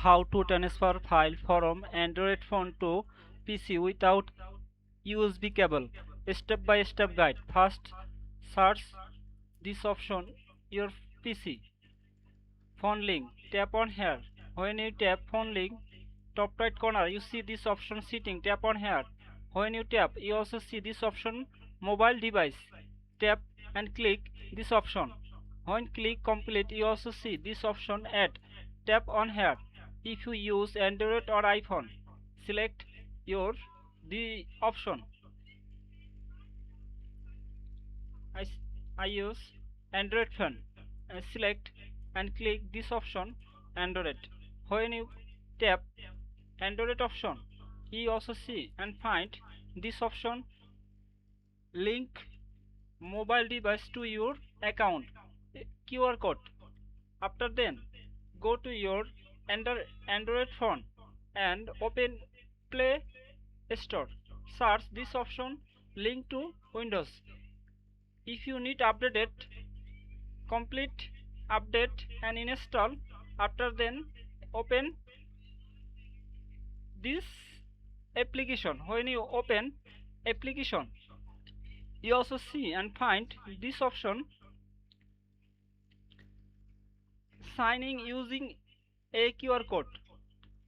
How to transfer file from Android phone to PC without USB cable. Step by step guide. First, search this option your PC. Phone link. Tap on here. When you tap phone link, top right corner you see this option setting. Tap on here. When you tap, you also see this option mobile device. Tap and click this option. When click complete, you also see this option add. Tap on here. If you use Android or iPhone, select your the option. I, I use Android phone. Select and click this option Android. When you tap Android option, you also see and find this option link mobile device to your account QR code. After then, go to your Android phone and open Play Store. Search this option link to Windows. If you need updated, complete update and install. After then, open this application. When you open application, you also see and find this option signing using a QR code.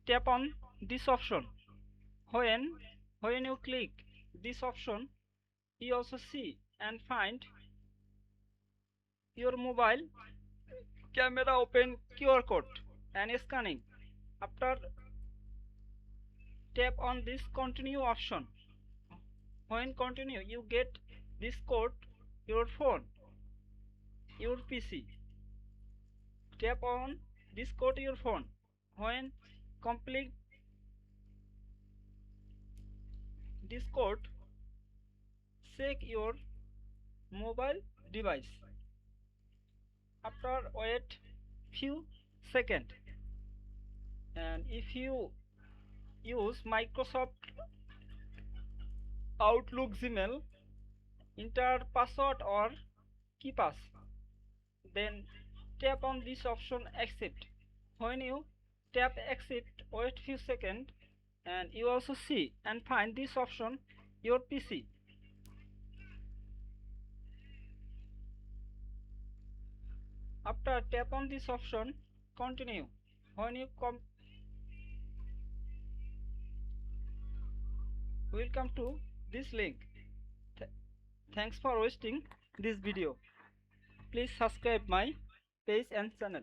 Tap on this option. When you click this option, you also see and find your mobile camera open QR code and scanning. After tap on this continue option. When continue, you get this code your phone, your PC. Tap on this code your phone. When complete this code, check your mobile device. After wait few seconds, and if you use Microsoft Outlook Gmail, enter password or keypass, then tap on this option accept. When you tap accept, wait few seconds and you also see and find this option your PC. After tap on this option continue. When you will come to this link. Thanks for watching this video. Please subscribe my page and channel.